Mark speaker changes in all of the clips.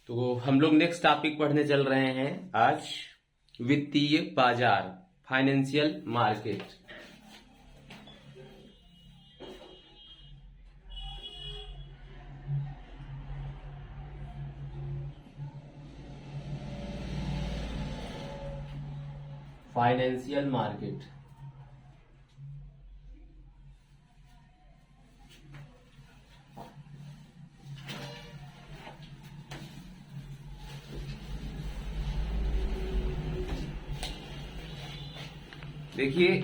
Speaker 1: तो हम लोग नेक्स्ट टॉपिक पढ़ने चल रहे हैं आज, वित्तीय बाजार, फाइनेंशियल मार्केट। फाइनेंशियल मार्केट देखिए,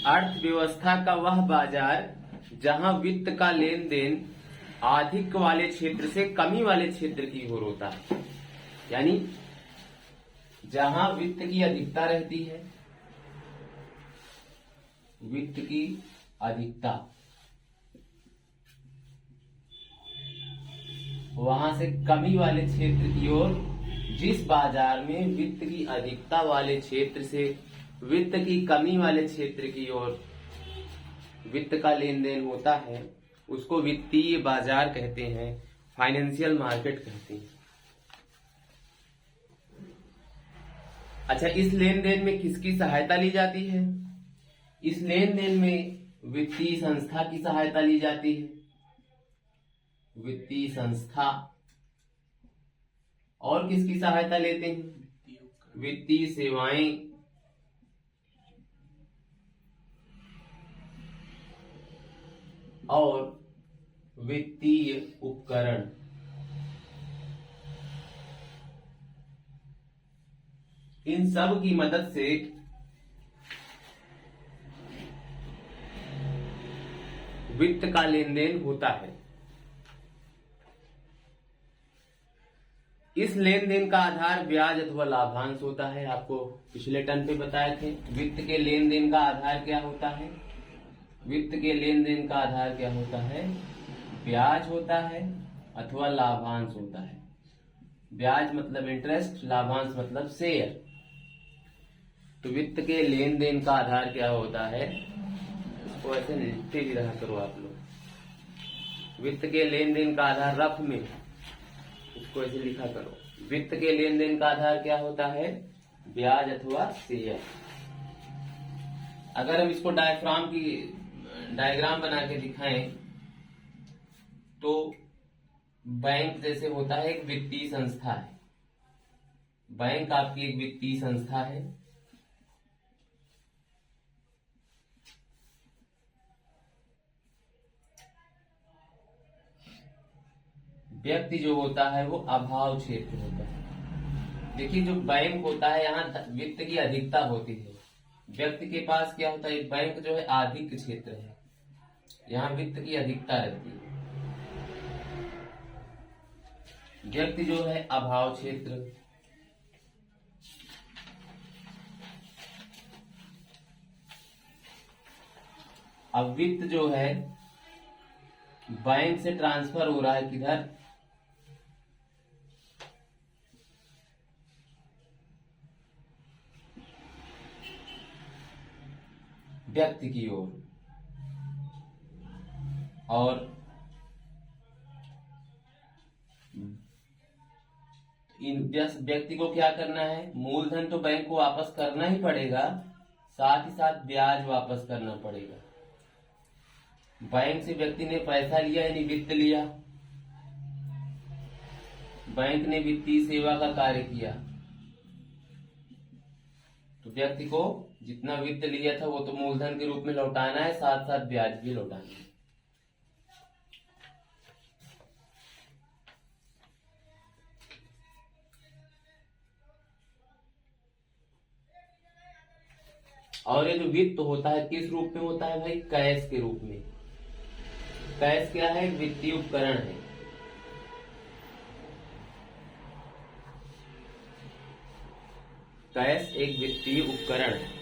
Speaker 1: अर्थव्यवस्था का वह बाजार जहां वित्त का लेन देन अधिक वाले क्षेत्र से कमी वाले क्षेत्र की ओर होता है, यानी जहां वित्त की अधिकता रहती है, वित्त की अधिकता, वहां से कमी वाले क्षेत्र की ओर, जिस बाजार में वित्त की अधिकता वाले क्षेत्र से वित्त की कमी वाले क्षेत्र की ओर वित्त का लेन देन होता है, उसको वित्तीय बाजार कहते हैं, फाइनेंशियल मार्केट कहते हैं। अच्छा, इस लेन देन में किसकी सहायता ली जाती है? इस लेन देन में वित्तीय संस्था की सहायता ली जाती है, वित्तीय संस्था। और किसकी सहायता लेते हैं? वित्तीय सेवाएं और वित्तीय उपकरण। इन सब की मदद से वित्त का लेन देन होता है। इस लेन देन का आधार ब्याज अथवा लाभांश होता है। आपको पिछले टर्म पे बताए थे, वित्त के लेन देन का आधार क्या होता है? वित्त के लेन देन का आधार क्या होता है? ब्याज होता है अथवा लाभांश होता है। ब्याज मतलब इंटरेस्ट, लाभांश मतलब शेयर। तो वित्त के लेन देन का आधार क्या होता है? इसको ऐसे लिखते भी रहा करो आप लोग। वित्त के लेन देन का आधार रफ में इसको ऐसे लिखा करो। वित्त के लेन देन का आधार क्या होता है? ब्याज अथवा शेयर। अगर हम इसको डायग्राम बना के दिखाएं तो बैंक जैसे होता है, एक वित्तीय संस्था है। बैंक आपकी एक वित्तीय संस्था है। व्यक्ति जो होता है वो अभाव क्षेत्र होता है। देखिए, जो बैंक होता है यहाँ वित्त की अधिकता होती है। व्यक्ति के पास क्या होता है? बैंक जो है अधिक क्षेत्र है, यहाँ वित्त की अधिकता रहती है। व्यक्ति जो है अभाव क्षेत्र। अब वित्त जो है बैंक से ट्रांसफर हो रहा है किधर? व्यक्ति की ओर। और इन व्यक्ति को क्या करना है? मूलधन तो बैंक को वापस करना ही पड़ेगा, साथ ही साथ ब्याज वापस करना पड़ेगा। बैंक से व्यक्ति ने पैसा लिया यानी वित्त लिया, बैंक ने वित्तीय सेवा का कार्य किया, तो व्यक्ति को जितना वित्त लिया था वो तो मूलधन के रूप में लौटाना है, साथ साथ ब्याज भी लौटाना है। और ये जो वित्त होता है किस रूप में होता है भाई? कैश के रूप में। कैश क्या है? वित्तीय उपकरण है। कैश एक वित्तीय उपकरण है।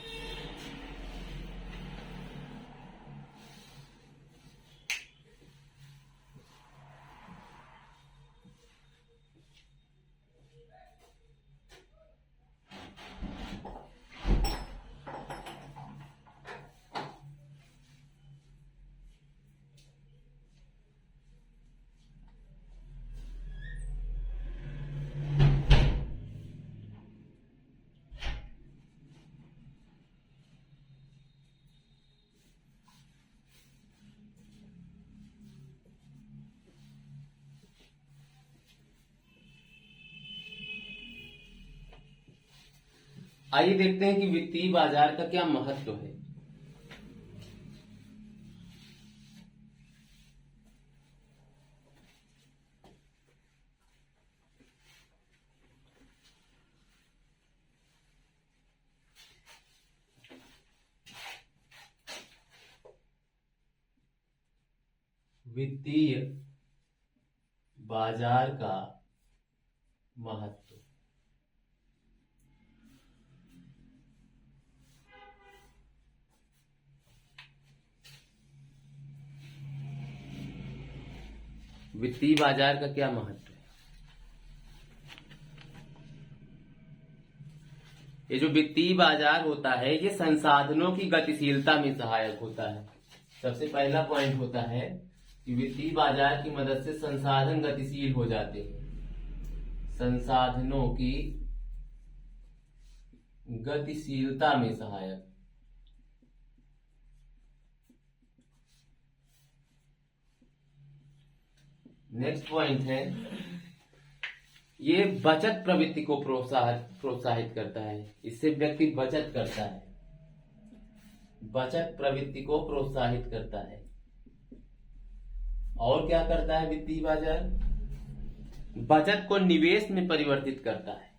Speaker 1: आइए देखते हैं कि वित्तीय बाजार का क्या महत्व है। वित्तीय बाजार का महत्व। वित्तीय बाजार का क्या महत्व है? ये जो वित्तीय बाजार होता है ये संसाधनों की गतिशीलता में सहायक होता है। सबसे पहला पॉइंट होता है कि वित्तीय बाजार की मदद से संसाधन गतिशील हो जाते हैं। संसाधनों की गतिशीलता में सहायक। नेक्स्ट पॉइंट है ये बचत प्रवृत्ति को प्रोत्साहित करता है। इससे व्यक्ति बचत करता है, बचत प्रवृत्ति को प्रोत्साहित करता है। और क्या करता है वित्तीय बाजार? बचत को निवेश में परिवर्तित करता है।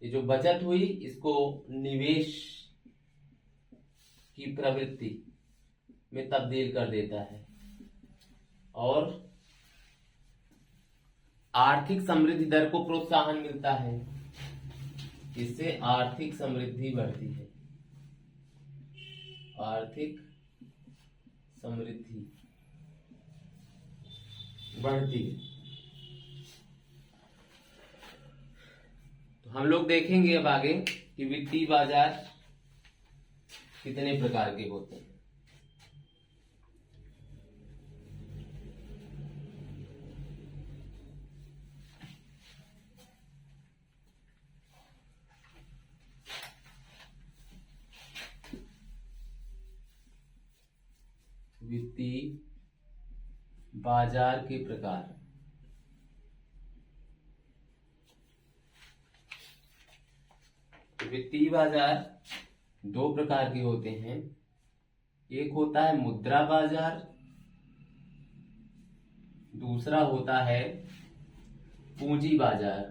Speaker 1: ये जो बचत हुई इसको निवेश की प्रवृत्ति में तब्दील कर देता है और आर्थिक समृद्धि दर को प्रोत्साहन मिलता है। इससे आर्थिक समृद्धि बढ़ती है, आर्थिक समृद्धि बढ़ती है। तो हम लोग देखेंगे अब आगे कि वित्तीय बाजार कितने प्रकार के होते हैं। वित्तीय बाजार के प्रकार। वित्तीय बाजार दो प्रकार के होते हैं। एक होता है मुद्रा बाजार, दूसरा होता है पूंजी बाजार।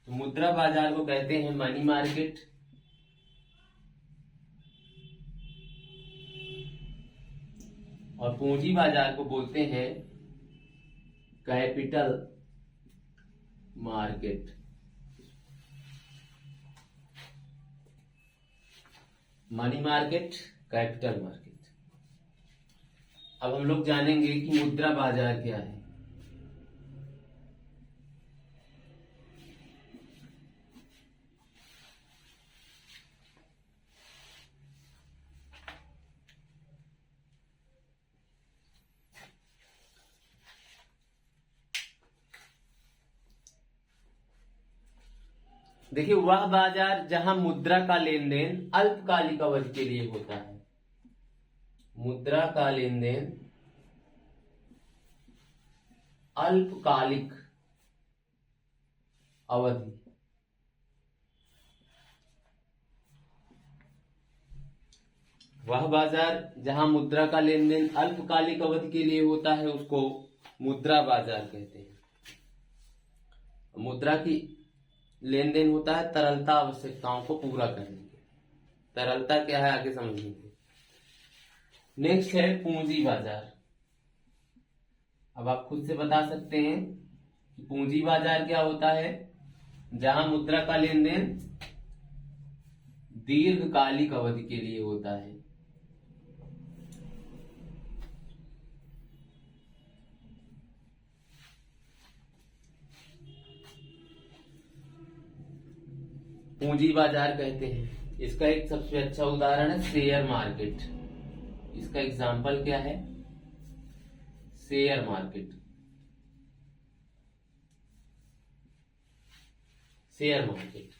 Speaker 1: तो मुद्रा बाजार को कहते हैं मनी मार्केट, और पूंजी बाजार को बोलते हैं capital market. Money market, capital market. अब हम लोग जानेंगे कि मुद्रा बाजार क्या है। देखिए, वह बाजार जहां मुद्रा का लेन देन अल्पकालिक अवधि के लिए होता है। मुद्रा का लेन देन अल्पकालिक अवधि। वह बाजार जहां मुद्रा का लेन देन अल्पकालिक अवधि के लिए होता है उसको मुद्रा बाजार कहते हैं। मुद्रा की लेन देन होता है तरलता आवश्यकताओं को पूरा करने के। तरलता क्या है आगे समझेंगे। नेक्स्ट है पूंजी बाजार। अब आप खुद से बता सकते हैं कि पूंजी बाजार क्या होता है। जहां मुद्रा का लेन देन दीर्घकालिक अवधि के लिए होता है। पूंजी बाजार कहते हैं। इसका एक सबसे अच्छा उदाहरण है शेयर मार्केट। इसका एग्जाम्पल क्या है? Share market. शेयर मार्केट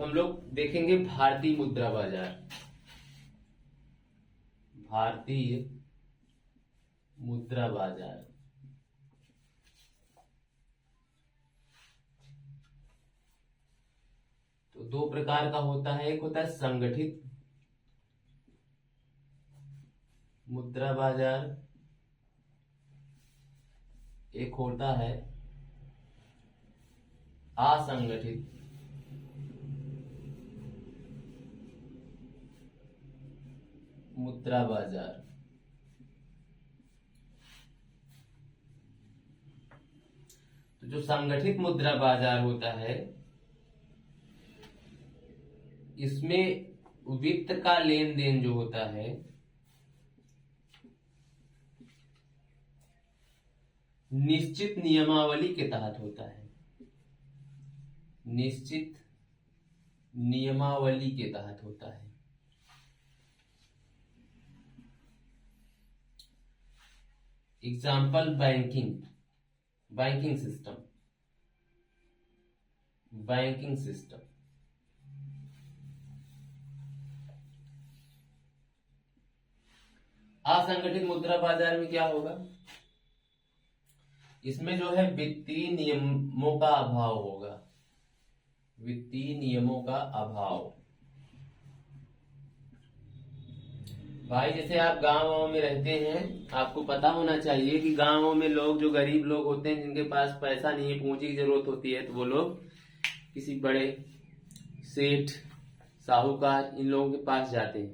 Speaker 1: हम लोग देखेंगे भारतीय मुद्रा बाजार। भारतीय मुद्रा बाजार तो दो प्रकार का होता है, एक होता है संगठित मुद्रा बाजार, एक होता है असंगठित मुद्रा बाजार। तो जो संगठित मुद्रा बाजार होता है इसमें वित्त का लेन देन जो होता है निश्चित नियमावली के तहत होता है, निश्चित नियमावली के तहत होता है। Example banking system, banking system. असंगठित मुद्रा बाजार में क्या होगा, इसमें जो है वित्तीय नियमों का अभाव होगा, वित्तीय नियमों का अभाव। भाई जैसे आप गांव में रहते हैं, आपको पता होना चाहिए कि गांवों में लोग, जो गरीब लोग होते हैं, जिनके पास पैसा नहीं है, पूंजी की जरूरत होती है, तो वो लोग किसी बड़े सेठ, साहूकार, इन लोगों के पास जाते हैं,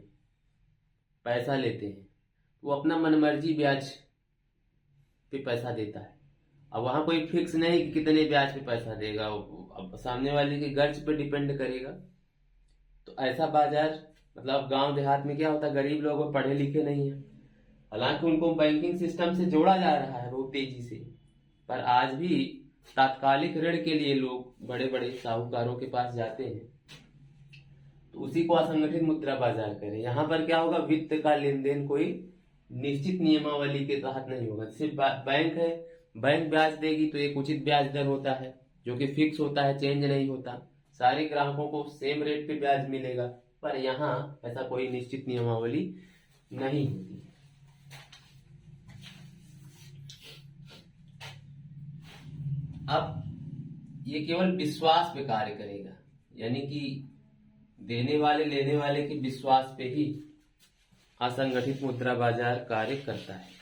Speaker 1: पैसा लेते हैं। वो अपना मनमर्जी ब्याज पे पैसा देता है। अब वहां कोई फिक्स नहीं कि कितने ब्याज पे पैसा देगा, अब सामने वाले के गर्ज पे डिपेंड करेगा। तो ऐसा बाजार, मतलब गांव देहात में क्या होता है, गरीब लोग पढ़े लिखे नहीं है, हालांकि उनको बैंकिंग सिस्टम से जोड़ा जा रहा है बहुत तेजी से, पर आज भी तात्कालिक ऋण के लिए लोग बड़े बड़े साहूकारों के पास जाते हैं। तो उसी को असंगठित मुद्रा बाजार करें। यहाँ पर क्या होगा, वित्त का लेन देन कोई निश्चित नियमावली के तहत नहीं होगा। सिर्फ बैंक है, बैंक ब्याज देगी तो एक उचित ब्याज दर होता है जो कि फिक्स होता है, चेंज नहीं होता, सारे ग्राहकों को सेम रेट पे ब्याज मिलेगा। पर यहाँ ऐसा कोई निश्चित नियमावली नहीं होती। अब ये केवल विश्वास पे कार्य करेगा, यानी कि देने वाले लेने वाले के विश्वास पे ही असंगठित मुद्रा बाजार कार्य करता है।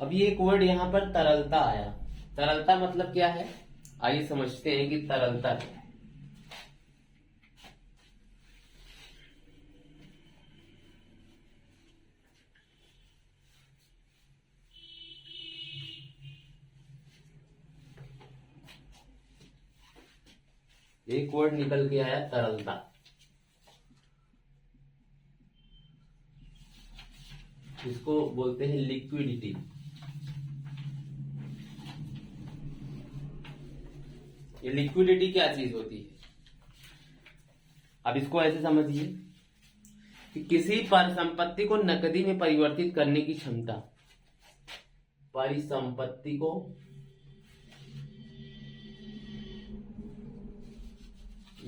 Speaker 1: अभी एक वर्ड यहां पर तरलता आया। तरलता मतलब क्या है, आइए समझते हैं कि तरलता क्या है। एक वर्ड निकल के आया, तरलता। इसको बोलते हैं लिक्विडिटी। ये लिक्विडिटी क्या चीज होती है, अब इसको ऐसे समझिए कि किसी परिसंपत्ति को नकदी में परिवर्तित करने की क्षमता, परिसंपत्ति को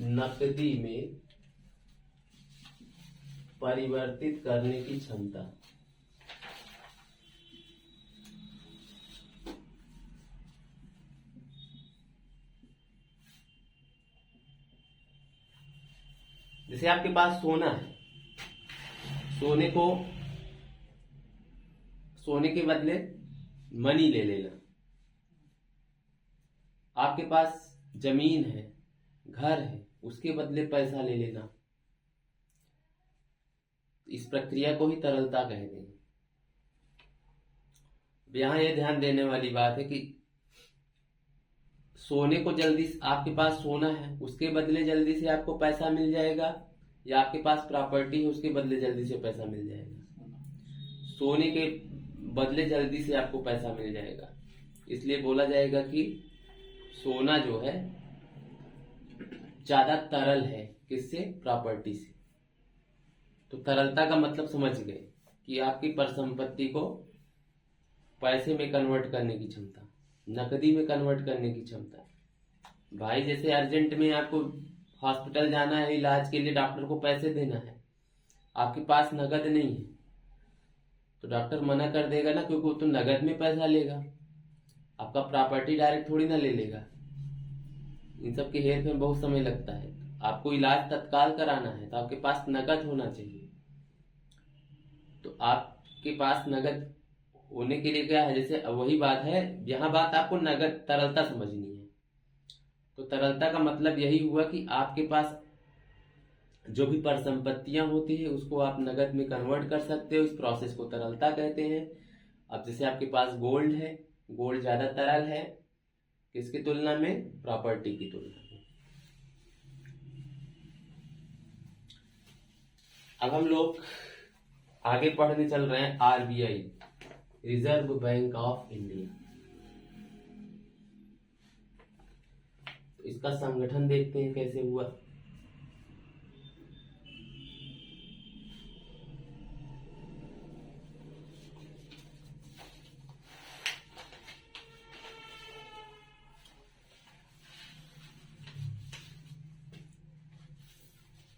Speaker 1: नकदी में परिवर्तित करने की क्षमता। जैसे आपके पास सोना है, सोने के बदले मनी ले लेना। आपके पास जमीन है, घर है, उसके बदले पैसा ले लेना। इस प्रक्रिया को ही तरलता कहते हैं। यहां यह ध्यान देने वाली बात है कि सोने को जल्दी, आपके पास सोना है उसके बदले जल्दी से आपको पैसा मिल जाएगा, या आपके पास प्रॉपर्टी है उसके बदले जल्दी से पैसा मिल जाएगा। सोने के बदले जल्दी से आपको पैसा मिल जाएगा, इसलिए बोला जाएगा कि सोना जो है ज्यादा तरल है, किससे, प्रॉपर्टी से। तो तरलता का मतलब समझ गए कि आपकी परिसंपत्ति को पैसे में कन्वर्ट करने की क्षमता, नकदी में कन्वर्ट करने की क्षमता। भाई जैसे अर्जेंट में आपको हॉस्पिटल जाना है, इलाज के लिए डॉक्टर को पैसे देना है, आपके पास नगद नहीं है तो डॉक्टर मना कर देगा ना, क्योंकि वो तो नगद में पैसा लेगा, आपका प्रॉपर्टी डायरेक्ट थोड़ी ना ले लेगा। इन सब के हेर में बहुत समय लगता है। आपको इलाज तत्काल कराना है तो आपके पास नगद होना चाहिए। तो आपके पास नगद होने के लिए क्या है, जैसे वही बात है, यहाँ बात आपको नगद तरलता समझनी है। तो तरलता का मतलब यही हुआ कि आपके पास जो भी परिसंपत्तियां होती है उसको आप नगद में कन्वर्ट कर सकते हो, इस प्रोसेस को तरलता कहते हैं। अब जैसे आपके पास गोल्ड है, गोल्ड ज्यादा तरल है किसकी तुलना में, प्रॉपर्टी की तुलना में। अब हम लोग आगे पढ़ने चल रहे हैं RBI, reserve bank of India. तो इसका संगठन देखते हैं कैसे हुआ।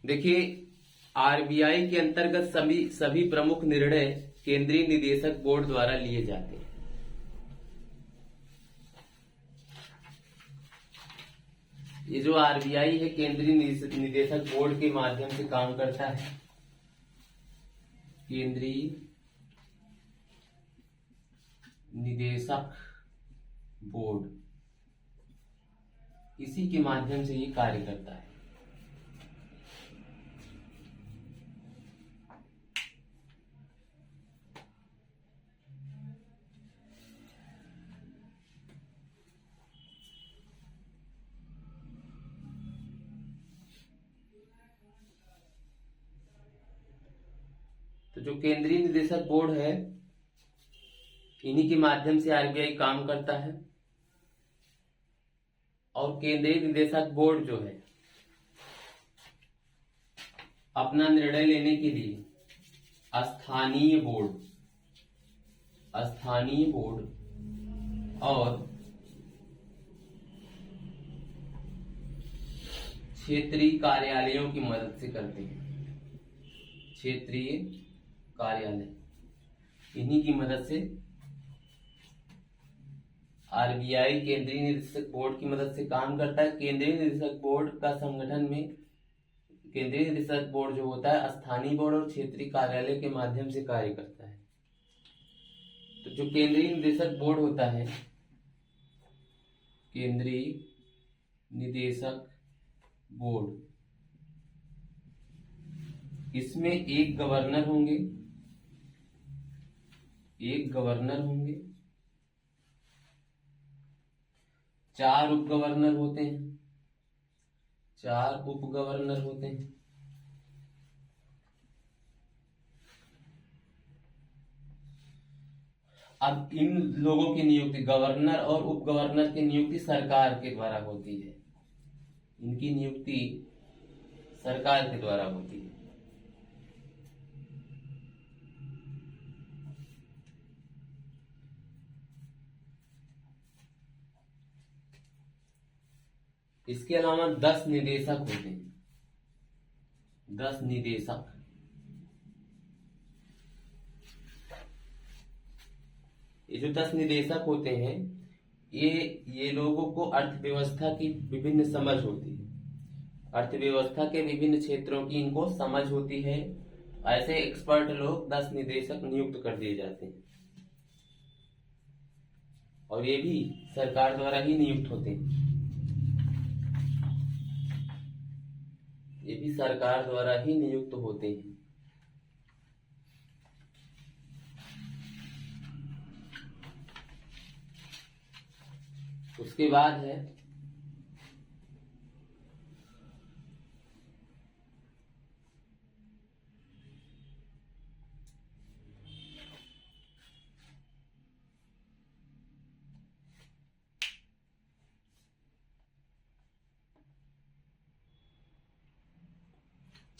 Speaker 1: देखिए, आरबीआई के अंतर्गत सभी प्रमुख निर्णय केंद्रीय निदेशक बोर्ड द्वारा लिए जाते हैं। ये जो आरबीआई है केंद्रीय निदेशक बोर्ड के माध्यम से काम करता है। केंद्रीय निदेशक बोर्ड, इसी के माध्यम से ये कार्य करता है। तो जो केंद्रीय निदेशक बोर्ड है, इन्हीं के माध्यम से आरबीआई काम करता है। और केंद्रीय निदेशक बोर्ड जो है अपना निर्णय लेने के लिए स्थानीय बोर्ड और क्षेत्रीय कार्यालयों की मदद से करते हैं। क्षेत्रीय कार्यालय, इन्हीं की मदद से आरबीआई केंद्रीय निदेशक बोर्ड की मदद से काम करता है। केंद्रीय निदेशक बोर्ड का संगठन में केंद्रीय निदेशक बोर्ड जो होता है स्थानीय बोर्ड और क्षेत्रीय कार्यालय के माध्यम से कार्य करता है। तो जो केंद्रीय निदेशक बोर्ड होता है, केंद्रीय निदेशक बोर्ड, इसमें एक गवर्नर होंगे, 4 उप गवर्नर होते हैं, 4 उप गवर्नर होते हैं। अब इन लोगों की नियुक्ति, गवर्नर और उप गवर्नर की नियुक्ति सरकार के द्वारा होती है। इनकी नियुक्ति सरकार के द्वारा होती है। इसके अलावा 10 निदेशक होते हैं, 10 निदेशक। ये जो 10 निदेशक होते हैं, ये लोगों को अर्थव्यवस्था की विभिन्न समझ होती है, अर्थव्यवस्था के विभिन्न क्षेत्रों की इनको समझ होती है। ऐसे एक्सपर्ट लोग 10 निदेशक नियुक्त कर दिए जाते हैं और ये भी सरकार द्वारा ही नियुक्त होते हैं। ये भी सरकार द्वारा ही नियुक्त होते हैं। उसके बाद है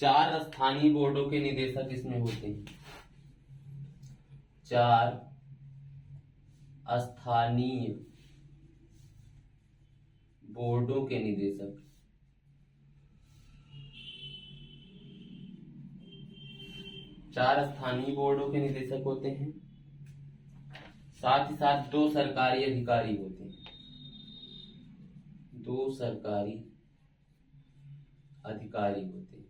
Speaker 1: चार स्थानीय बोर्डों के निदेशक इसमें होते हैं। 4 स्थानीय बोर्डों के निदेशक, चार स्थानीय बोर्डों के निदेशक होते हैं। साथ ही साथ 2 सरकारी अधिकारी होते हैं, 2 सरकारी अधिकारी होते हैं।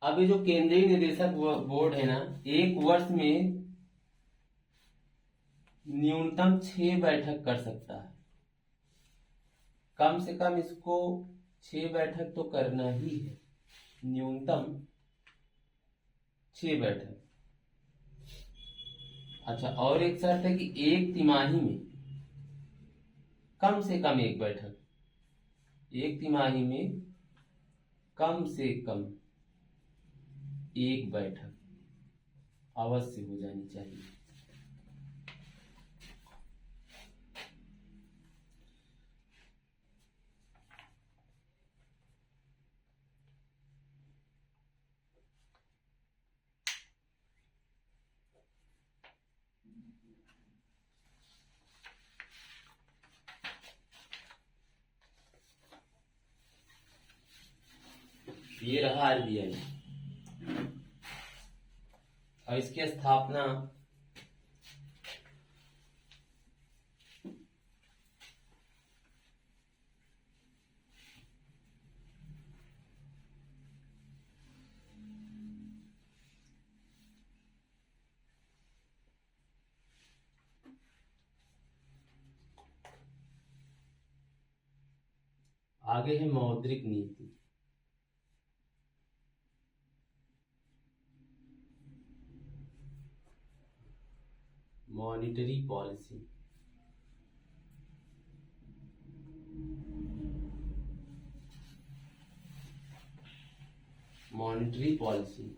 Speaker 1: अभी जो केंद्रीय निदेशक बोर्ड है ना, एक वर्ष में न्यूनतम 6 बैठक कर सकता है। कम से कम इसको 6 बैठक तो करना ही है, न्यूनतम 6 बैठक। अच्छा, और एक शर्त है कि एक तिमाही में कम से कम 1 बैठक, एक तिमाही में कम से कम 1 बैठक अवश्य हो जानी चाहिए। ये रहा आरबीआई और इसकी स्थापना आगे है मौद्रिक नीति। मॉनिटरी पॉलिसी, मॉनिटरी पॉलिसी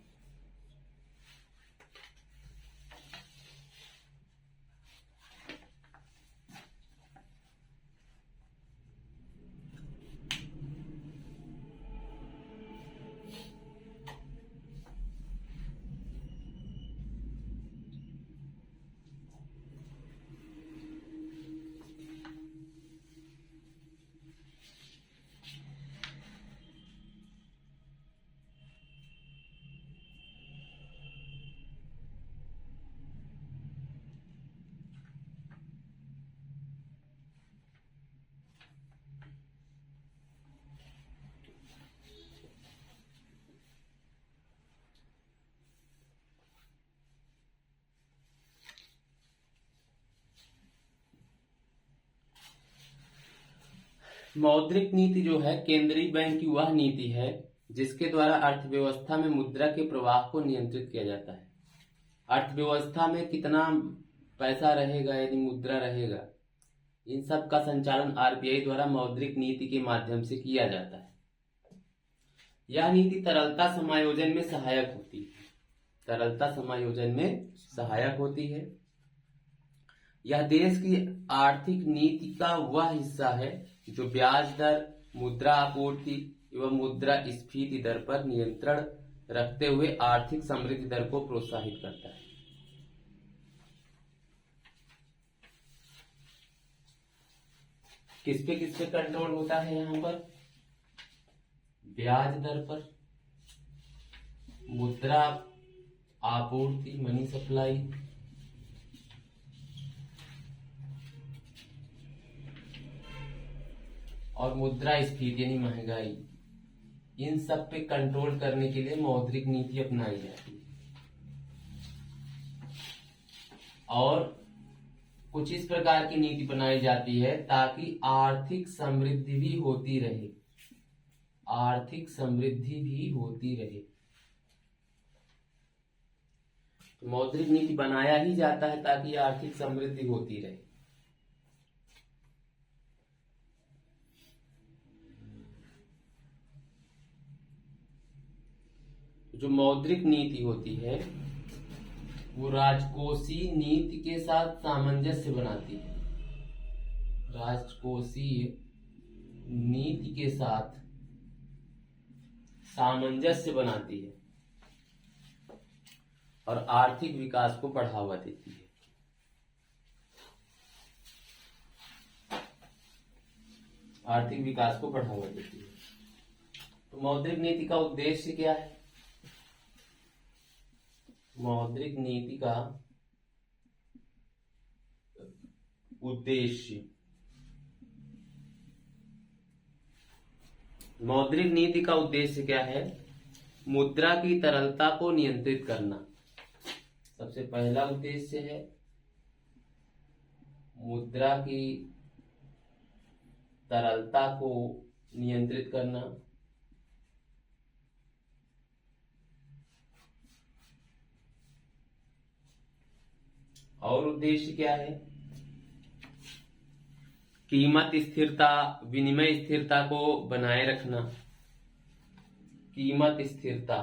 Speaker 1: मौद्रिक नीति जो है केंद्रीय बैंक की वह नीति है जिसके द्वारा अर्थव्यवस्था में मुद्रा के प्रवाह को नियंत्रित किया जाता है। अर्थव्यवस्था में कितना पैसा रहेगा, यदि मुद्रा रहेगा, इन सब का संचालन आरबीआई द्वारा मौद्रिक नीति के माध्यम से किया जाता है। यह नीति तरलता समायोजन में सहायक होती है, तरलता समायोजन में सहायक होती है। यह देश की आर्थिक नीति का वह हिस्सा है जो ब्याज दर, मुद्रा आपूर्ति एवं मुद्रा स्फीति दर पर नियंत्रण रखते हुए आर्थिक समृद्धि दर को प्रोत्साहित करता है। किस पे कंट्रोल होता है? यहाँ पर ब्याज दर पर, मुद्रा आपूर्ति मनी सप्लाई, और मुद्रा स्फीति यानी महंगाई, इन सब पे कंट्रोल करने के लिए मौद्रिक नीति अपनाई जाती है। और कुछ इस प्रकार की नीति बनाई जाती है ताकि आर्थिक समृद्धि भी होती रहे, आर्थिक समृद्धि भी होती रहे। तो मौद्रिक नीति बनाया ही जाता है ताकि आर्थिक समृद्धि होती रहे। जो मौद्रिक नीति होती है वो राजकोषीय नीति के साथ सामंजस्य बनाती है। राजकोषीय नीति के साथ सामंजस्य बनाती है और आर्थिक विकास को बढ़ावा देती है। आर्थिक विकास को बढ़ावा देती है। तो मौद्रिक नीति का उद्देश्य क्या है? मौद्रिक नीति का उद्देश्य, मौद्रिक नीति का उद्देश्य क्या है? मुद्रा की तरलता को नियंत्रित करना। सबसे पहला उद्देश्य है मुद्रा की तरलता को नियंत्रित करना। और उद्देश्य क्या है? कीमत स्थिरता, विनिमय स्थिरता को बनाए रखना। कीमत स्थिरता,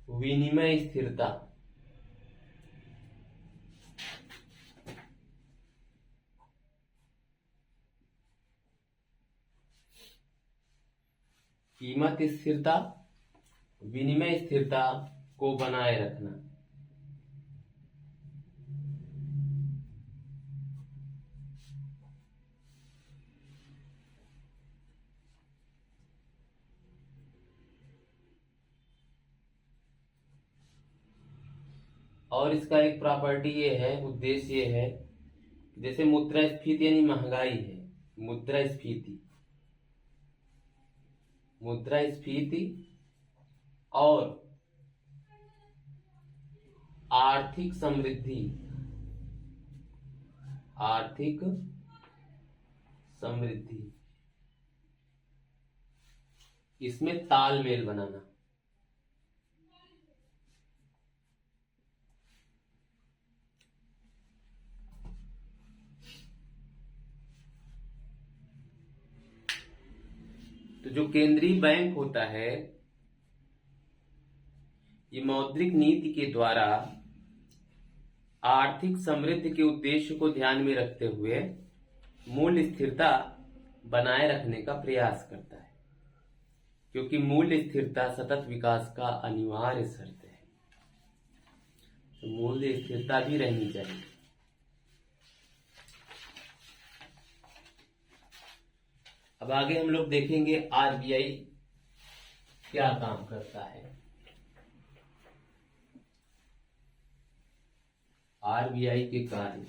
Speaker 1: विनिमय स्थिरता, कीमत स्थिरता, विनिमय स्थिरता को बनाए रखना। और इसका एक प्रॉपर्टी ये है, उद्देश्य ये है, जैसे मुद्रास्फीति यानी महंगाई है, मुद्रास्फीति, मुद्रास्फीति और आर्थिक समृद्धि, आर्थिक समृद्धि, इसमें तालमेल बनाना। तो जो केंद्रीय बैंक होता है, ये मौद्रिक नीति के द्वारा आर्थिक समृद्धि के उद्देश्य को ध्यान में रखते हुए मूल्य स्थिरता बनाए रखने का प्रयास करता है, क्योंकि मूल्य स्थिरता सतत विकास का अनिवार्य शर्त है। तो मूल्य स्थिरता भी रहनी चाहिए। अब आगे हम लोग देखेंगे आरबीआई क्या काम करता है। आरबीआई के कार्य,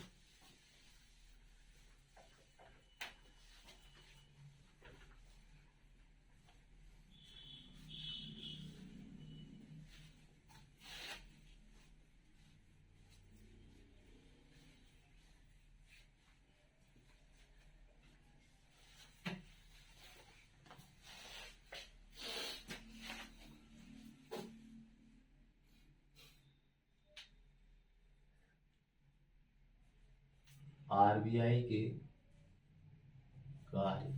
Speaker 1: आरबीआई के कार्य,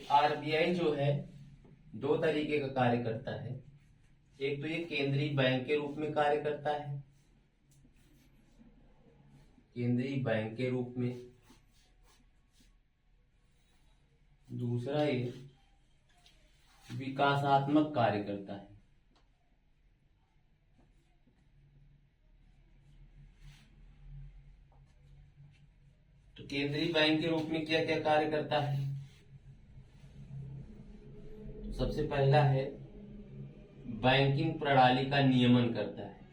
Speaker 1: आरबीआई जो है दो तरीके का कार्य करता है। एक तो ये केंद्रीय बैंक के रूप में कार्य करता है, केंद्रीय बैंक के रूप में। दूसरा ये विकासात्मक कार्य करता है। तो केंद्रीय बैंक के रूप में क्या क्या कार्य करता है? सबसे पहला है बैंकिंग प्रणाली का नियमन करता है।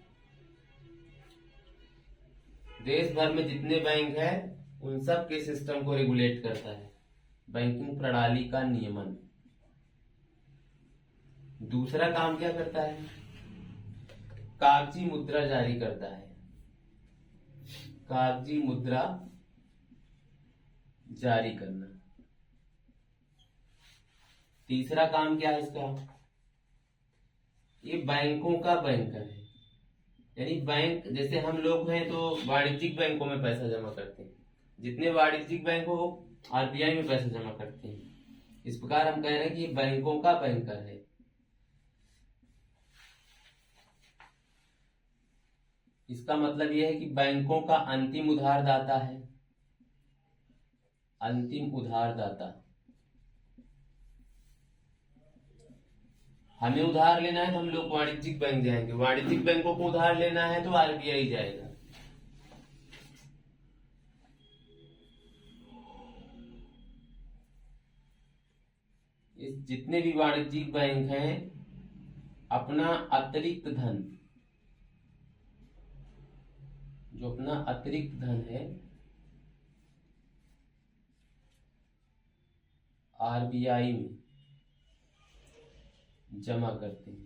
Speaker 1: देश भर में जितने बैंक हैं उन सब के सिस्टम को रेगुलेट करता है। बैंकिंग प्रणाली का नियमन। दूसरा काम क्या करता है, कागजी मुद्रा जारी करता है, कागजी मुद्रा जारी करना। तीसरा काम क्या है इसका, ये बैंकों का बैंकर है, यानी बैंक जैसे हम लोग हैं तो वाणिज्यिक बैंकों में पैसा जमा करते हैं, जितने वाणिज्यिक बैंक हो आरबीआई में पैसा जमा करते हैं। इस प्रकार हम कह रहे हैं कि ये बैंकों का बैंकर है। इसका मतलब यह है कि बैंकों का अंतिम उधारदाता है, अंतिम उधारदाता। हमें उधार लेना है तो हम लोग वाणिज्यिक बैंक जाएंगे, वाणिज्यिक बैंकों को उधार लेना है तो आरबीआई जाएगा। इस जितने भी वाणिज्यिक बैंक हैं अपना अतिरिक्त धन, जो अपना अतिरिक्त धन है आरबीआई में जमा करते हैं।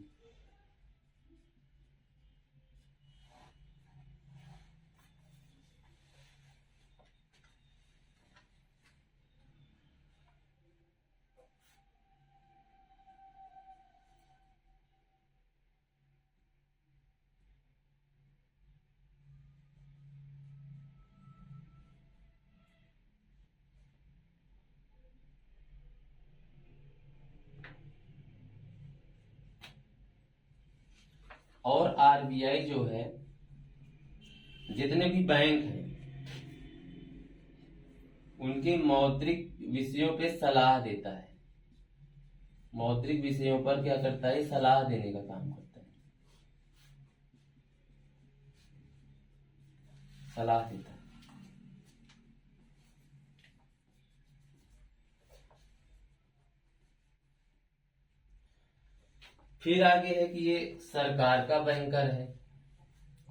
Speaker 1: और आरबीआई जो है जितने भी बैंक हैं उनके मौद्रिक विषयों पे सलाह देता है, मौद्रिक विषयों पर क्या करता है, सलाह देने का काम करता है, सलाह देता है। फिर आगे है कि ये सरकार का बैंकर है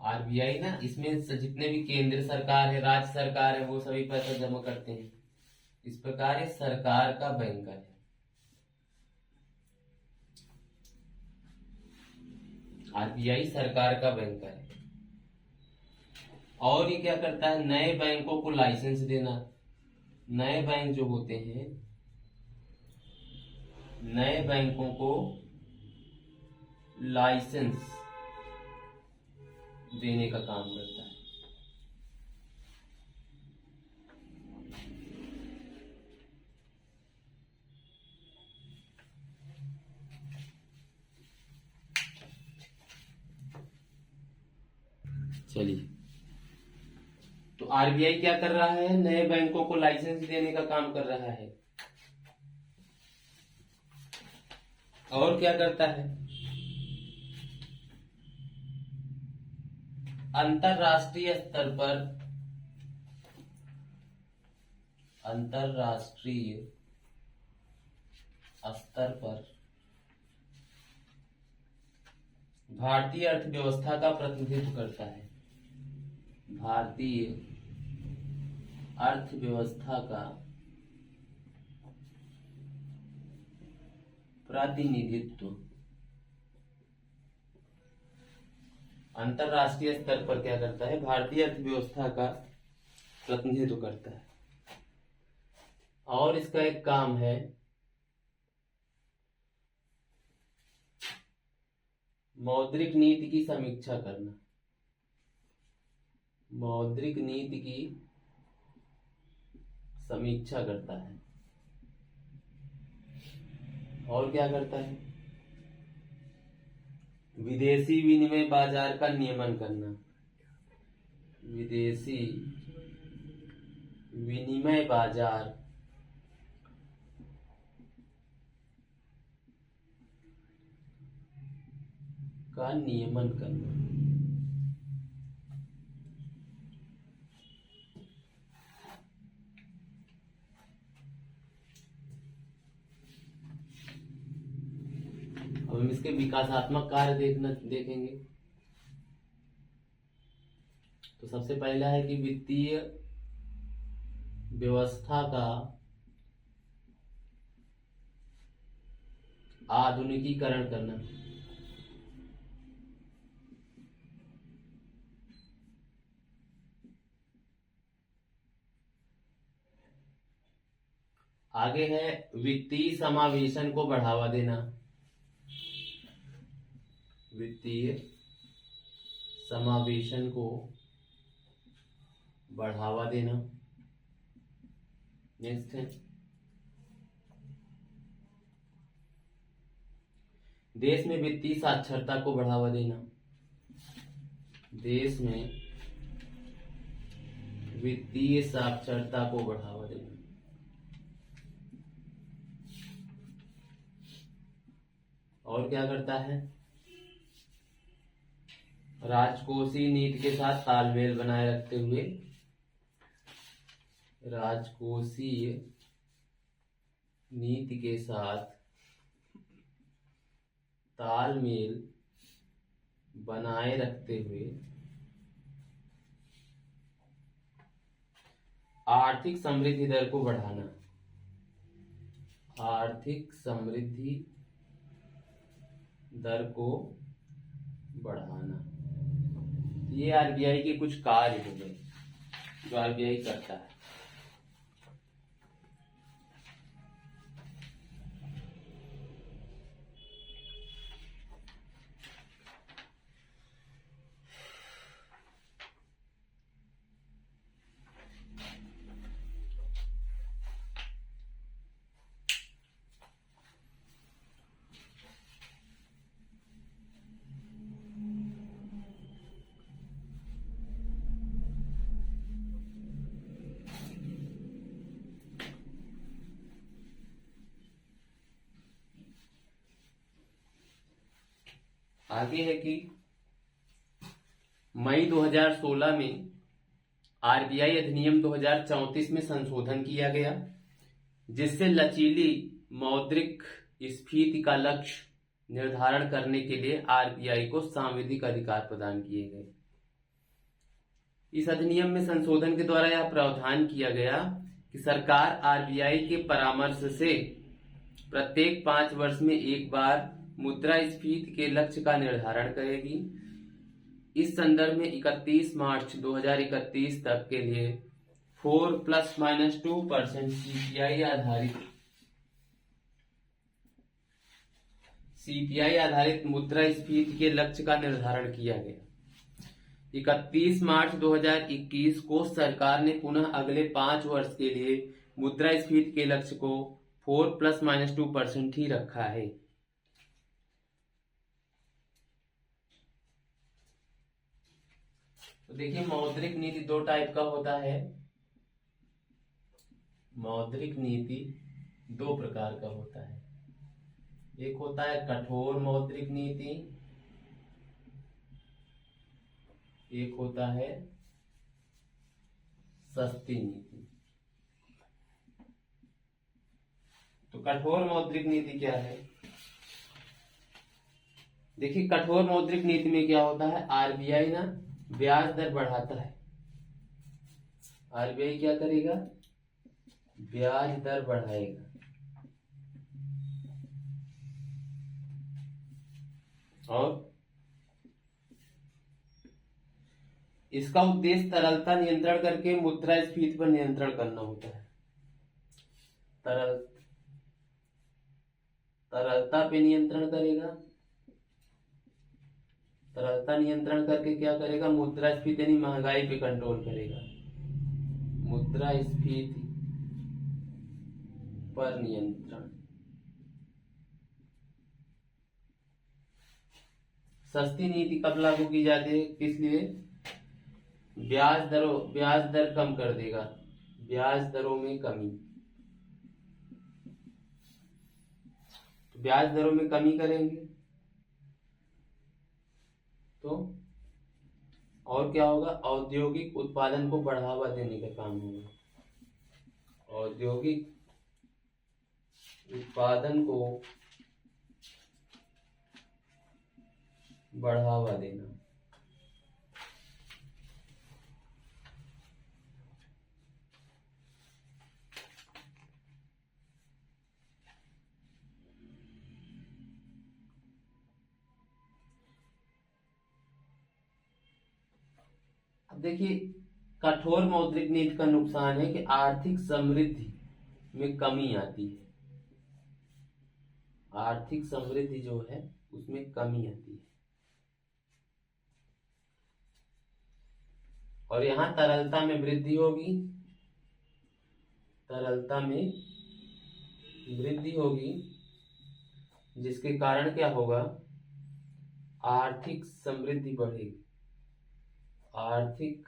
Speaker 1: आरबीआई ना, इसमें जितने भी केंद्र सरकार है, राज्य सरकार है, वो सभी पैसा जमा करते हैं। इस प्रकार ये सरकार का बैंकर है। आरबीआई सरकार का बैंकर है। और ये क्या करता है, नए बैंकों को लाइसेंस देना। नए बैंक जो होते हैं, नए बैंकों को लाइसेंस देने का काम करता है। चलिए, तो आरबीआई क्या कर रहा है, नए बैंकों को लाइसेंस देने का काम कर रहा है। और क्या करता है, अंतरराष्ट्रीय स्तर पर, अंतरराष्ट्रीय स्तर पर भारतीय अर्थव्यवस्था का प्रतिनिधित्व करता है, भारतीय अर्थव्यवस्था का प्रतिनिधित्व अंतरराष्ट्रीय स्तर पर क्या करता है, भारतीय अर्थव्यवस्था का प्रतिनिधित्व करता है। और इसका एक काम है मौद्रिक नीति की समीक्षा करना, मौद्रिक नीति की समीक्षा करता है। और क्या करता है, विदेशी विनिमय बाजार का नियमन करना, विदेशी विनिमय बाजार का नियमन करना। अब हम इसके विकासात्मक कार्य देखेंगे। तो सबसे पहला है कि वित्तीय व्यवस्था का आधुनिकीकरण करना। आगे है वित्तीय समावेशन को बढ़ावा देना। वित्तीय समावेशन को बढ़ावा देना। नेक्स्ट है देश में वित्तीय साक्षरता को बढ़ावा देना। देश में वित्तीय साक्षरता को बढ़ावा देना। और क्या करता है? राजकोषीय नीति के साथ तालमेल बनाए रखते हुए राजकोषीय नीति के साथ तालमेल बनाए रखते हुए आर्थिक समृद्धि दर को बढ़ाना। आर्थिक समृद्धि दर को बढ़ाना। ये आरबीआई के कुछ कार्य हो गए जो आरबीआई करता है। आगे है कि मई 2016 में आरबीआई अधिनियम 2034 में संशोधन किया गया, जिससे लचीली मौद्रिक स्फीति का लक्ष्य निर्धारण करने के लिए आरबीआई को सांविधिक अधिकार प्रदान किए गए। इस अधिनियम में संशोधन के द्वारा यह प्रावधान किया गया कि सरकार आरबीआई के परामर्श से प्रत्येक 5 वर्ष में एक बार मुद्रास्फीति के लक्ष्य का निर्धारण करेगी। इस संदर्भ में 31 मार्च 2031 तक के लिए 4 ± 2% सीपीआई आधारित मुद्रास्फीति के लक्ष्य का निर्धारण किया गया। 31 मार्च 2021 को सरकार ने पुनः अगले 5 वर्ष के लिए मुद्रास्फीति के लक्ष्य को 4 ± 2% ही रखा है। तो देखिए, मौद्रिक नीति 2 टाइप का होता है। मौद्रिक नीति 2 प्रकार का होता है। एक होता है कठोर मौद्रिक नीति, एक होता है सस्ती नीति। तो कठोर मौद्रिक नीति क्या है? देखिए, कठोर मौद्रिक नीति में क्या होता है, आरबीआई ना ब्याज दर बढ़ाता है। आरबीआई क्या करेगा? ब्याज दर बढ़ाएगा। और इसका उद्देश्य तरलता नियंत्रण करके मुद्रास्फीति पर नियंत्रण करना होता है। तरलता पे नियंत्रण करेगा। तरलता नियंत्रण करके क्या करेगा? मुद्रास्फीति यानी महंगाई पे कंट्रोल करेगा। मुद्रास्फीति पर नियंत्रण। सस्ती नीति कब लागू की जाती है? किस लिए? ब्याज दर कम कर देगा। ब्याज दरों में कमी। तो ब्याज दरों में कमी करेंगे तो और क्या होगा? औद्योगिक उत्पादन को बढ़ावा देने का काम होगा। औद्योगिक उत्पादन को बढ़ावा देना। अब देखिए, कठोर मौद्रिक नीति का नुकसान है कि आर्थिक समृद्धि में कमी आती है। आर्थिक समृद्धि जो है उसमें कमी आती है, और यहाँ तरलता में वृद्धि होगी। तरलता में वृद्धि होगी, जिसके कारण क्या होगा, आर्थिक समृद्धि बढ़ेगी। आर्थिक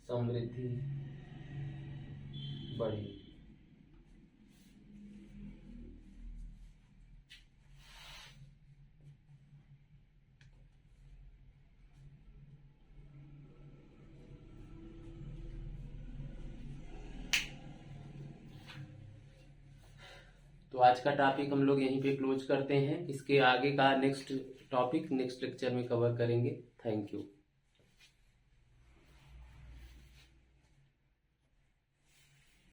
Speaker 1: समृद्धि बढ़ेगी। तो आज का टॉपिक हम लोग यहीं पे क्लोज करते हैं। इसके आगे का नेक्स्ट टॉपिक नेक्स्ट लेक्चर में कवर करेंगे। Thank you.